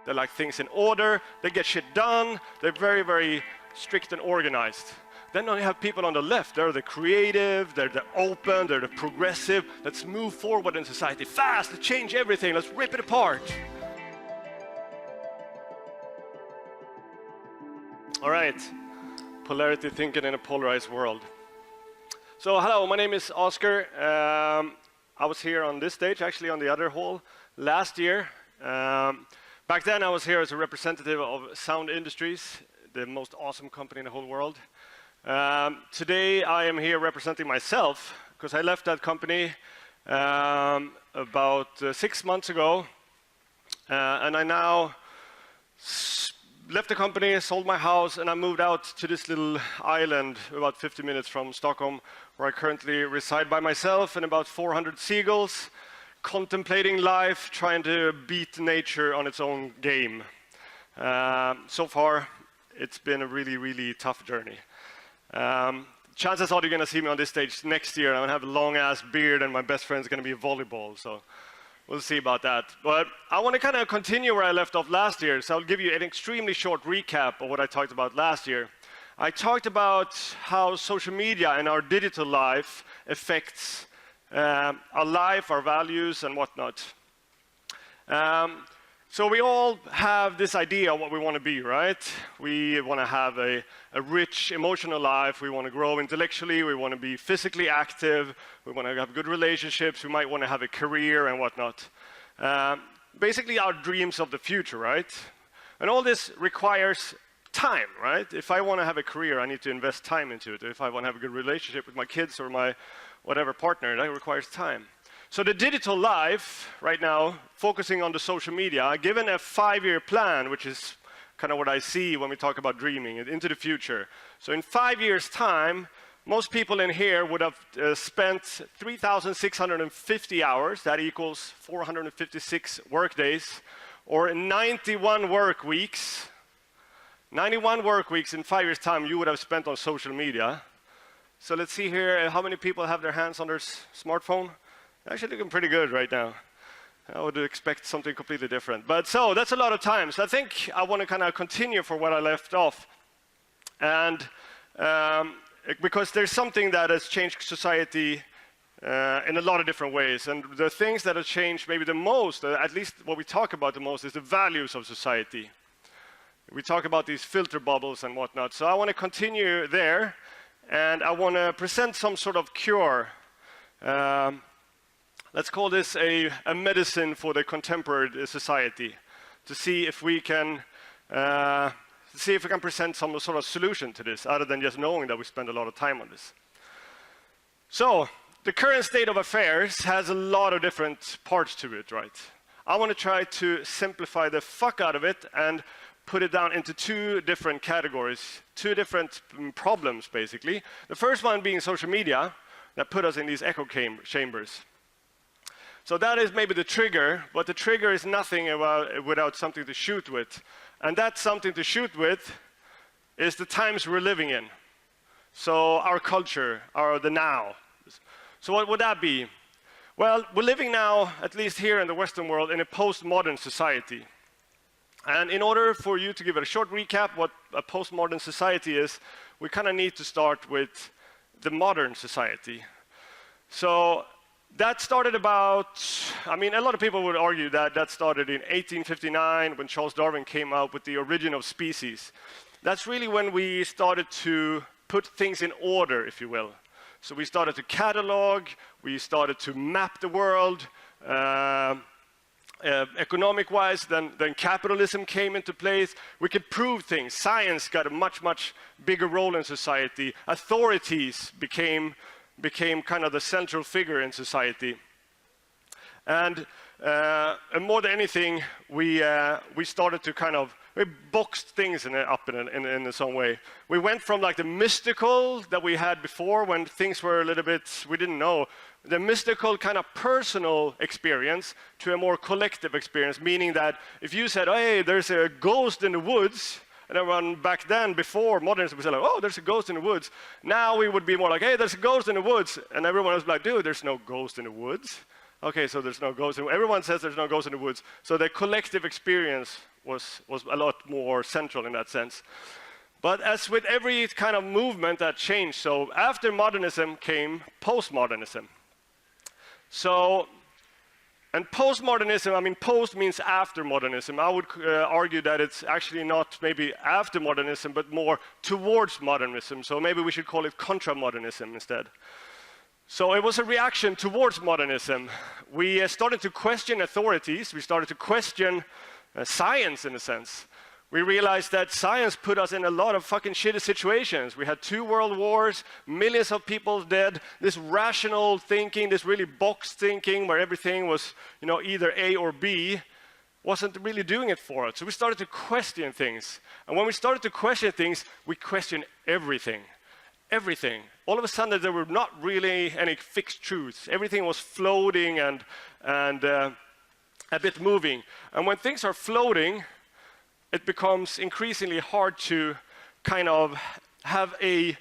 They like things in order, they get shit done, they're very, very strict and organized. Then you have people on the left, they're the creative, they're the open, they're the progressive. Let's move forward in society fast, let's change everything, let's rip it apart. All right, polarity thinking in a polarized world. So hello, my name is Oscar. I was here on this stage, actually on the other hall, last year. Back then I was here as a representative of Sound Industries, the most awesome company in the whole world. Today I am here representing myself, because I left that company about 6 months ago, and I now left the company, sold my house, and I moved out to this little island about 50 minutes from Stockholm, where I currently reside by myself and about 400 seagulls, contemplating life, trying to beat nature on its own game. So far, it's been a really, really tough journey. Chances are you're going to see me on this stage next year. I'm going to have a long-ass beard, and my best friend's going to be volleyball, so we'll see about that. But I want to kind of continue where I left off last year, so I'll give you an extremely short recap of what I talked about last year. I talked about how social media and our digital life affects our life, our values, and whatnot. So we all have this idea of what we want to be, right? We want to have a rich emotional life, we want to grow intellectually, we want to be physically active, we want to have good relationships, we might want to have a career and whatnot. Basically our dreams of the future, right? And all this requires time, right? If I want to have a career, I need to invest time into it. If I want to have a good relationship with my kids or my whatever partner, that requires time. So the digital life, right now, focusing on the social media, given a 5-year plan, which is kind of what I see when we talk about dreaming into the future. So in 5 years' time, most people in here would have spent 3,650 hours, that equals 456 work days, or 91 work weeks. 91 work weeks in 5 years' time you would have spent on social media. So let's see here, how many people have their hands on their smartphone? Actually looking pretty good right now. I would expect something completely different. But so, that's a lot of time. So I think I want to kind of continue for what I left off. And because there's something that has changed society in a lot of different ways. And the things that have changed maybe the most, at least what we talk about the most, is the values of society. We talk about these filter bubbles and whatnot. So I want to continue there. And I want to present some sort of cure. Let's call this a medicine for the contemporary society, to see if we can present some sort of solution to this, other than just knowing that we spend a lot of time on this. So the current state of affairs has a lot of different parts to it, right? I want to try to simplify the fuck out of it and put it down into 2 different categories, 2 different problems, basically. The first one being social media, that put us in these echo chambers. So that is maybe the trigger, but the trigger is nothing without something to shoot with. And that something to shoot with is the times we're living in. So our culture, the now. So what would that be? Well, we're living now, at least here in the Western world, in a postmodern society. And in order for you to give it a short recap what a postmodern society is, we kind of need to start with the modern society. So that started about, I mean, a lot of people would argue that that started in 1859 when Charles Darwin came out with the origin of species. That's really when we started to put things in order, if you will. So we started to catalog, we started to map the world, economic-wise, then capitalism came into place. We could prove things. Science got a much, much bigger role in society. Authorities became kind of the central figure in society. And more than anything, we started to kind of, we boxed things up in some way. We went from like the mystical that we had before, when things were a little bit, we didn't know, the mystical kind of personal experience to a more collective experience, meaning that if you said, oh, hey, there's a ghost in the woods, and everyone back then, before modernism, was like, oh, there's a ghost in the woods. Now we would be more like, hey, there's a ghost in the woods. And everyone was like, dude, there's no ghost in the woods. Okay, so there's no ghost in the woods. Everyone says there's no ghost in the woods. So the collective experience was a lot more central in that sense. But as with every kind of movement that changed, so after modernism came postmodernism. So, and postmodernism, I mean, post means after modernism. I would argue that it's actually not maybe after modernism, but more towards modernism. So maybe we should call it contra-modernism instead. So it was a reaction towards modernism. We started to question authorities. We started to question science, in a sense. We realized that science put us in a lot of fucking shitty situations. We had 2 world wars, millions of people dead, this rational thinking, this really box thinking where everything was, you know, either A or B, wasn't really doing it for us. So we started to question things. And when we started to question things, we questioned everything. Everything. All of a sudden, there were not really any fixed truths. Everything was floating and a bit moving. And when things are floating, it becomes increasingly hard to kind of have a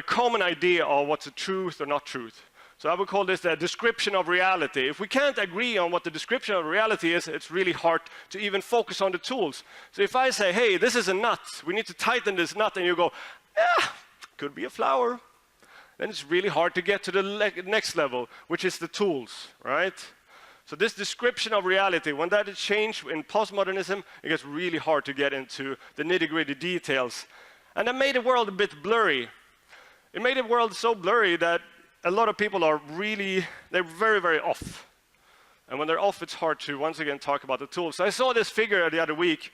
common idea of what's a truth or not truth. So I would call this the description of reality. If we can't agree on what the description of reality is, it's really hard to even focus on the tools. So if I say, hey, this is a nut, we need to tighten this nut, and you go, yeah, could be a flower, then it's really hard to get to the next level, which is the tools, right? So this description of reality, when that is changed in postmodernism, it gets really hard to get into the nitty-gritty details. And that made the world a bit blurry. It made the world so blurry that a lot of people are really, they're very, very off. And when they're off, it's hard to, once again, talk about the tools. So I saw this figure the other week.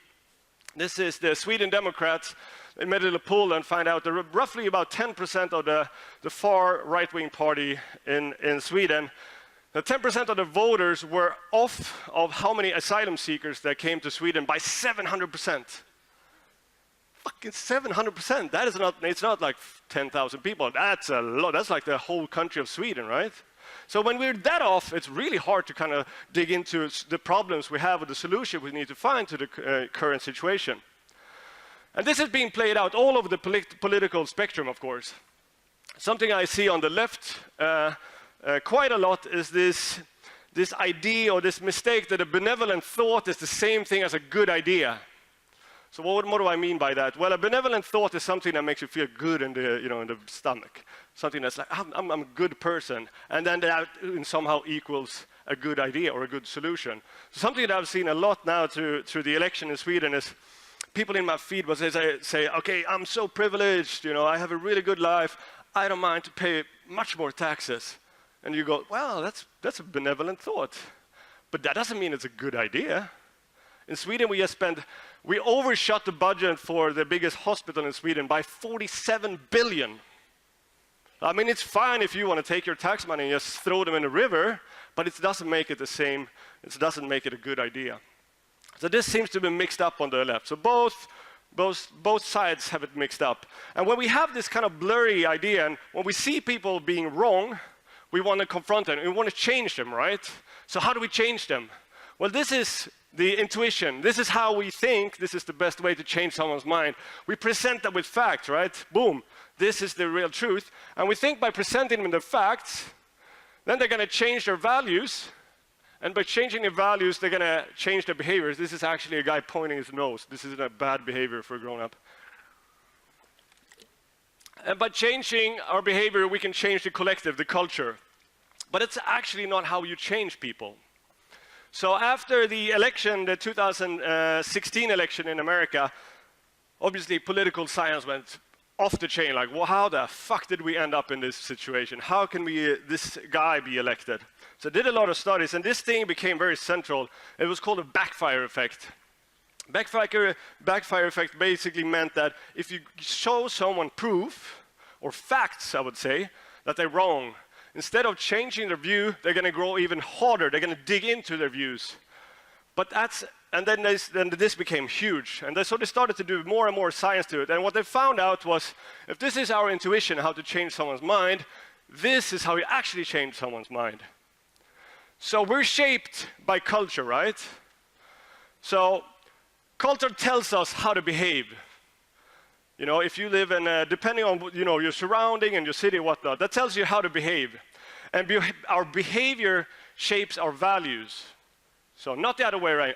This is the Sweden Democrats. They made a little poll and find out that roughly about 10% of the far right-wing party in Sweden, the 10% of the voters were off of how many asylum seekers that came to Sweden by 700%. Fucking 700%. That is not, it's not like 10,000 people. That's a lot. That's like the whole country of Sweden, right? So when we're that off, it's really hard to kind of dig into the problems we have or the solution we need to find to the current situation. And this is being played out all over the political spectrum, of course. Something I see on the left quite a lot is this idea or this mistake that a benevolent thought is the same thing as a good idea. So what do I mean by that? Well, a benevolent thought is something that makes you feel good in the, you know, in the stomach. Something that's like, I'm a good person. And then that somehow equals a good idea or a good solution. So something that I've seen a lot now through the election in Sweden is people in my feed will say, okay, I'm so privileged, you know, I have a really good life. I don't mind to pay much more taxes. And you go, well, that's a benevolent thought. But that doesn't mean it's a good idea. In Sweden, we overshot the budget for the biggest hospital in Sweden by 47 billion. I mean, it's fine if you want to take your tax money and just throw them in the river, but it doesn't make it the same, it doesn't make it a good idea. So this seems to be mixed up on the left. So both sides have it mixed up. And when we have this kind of blurry idea, and when we see people being wrong, we want to confront them, and we want to change them, right? So how do we change them? Well, this is the intuition. This is how we think. This is the best way to change someone's mind. We present them with facts, right? Boom. This is the real truth. And we think by presenting them the facts, then they're going to change their values. And by changing their values, they're going to change their behaviors. This is actually a guy pointing his nose. This isn't a bad behavior for a grown-up. And by changing our behavior, we can change the collective, the culture. But it's actually not how you change people. So after the election, the 2016 election in America, obviously political science went off the chain. Like, well, how the fuck did we end up in this situation? How can this guy be elected? So I did a lot of studies, and this thing became very central. It was called a backfire effect. Backfire effect basically meant that if you show someone proof, or facts, I would say, that they're wrong, instead of changing their view, they're going to grow even harder. They're going to dig into their views. And then this became huge. And so they started to do more and more science to it. And what they found out was, if this is our intuition, how to change someone's mind, this is how you actually change someone's mind. So we're shaped by culture, right? So culture tells us how to behave. You know, if you live in, depending on, you know, your surrounding and your city and whatnot, that tells you how to behave. And our behavior shapes our values. So not the other way around.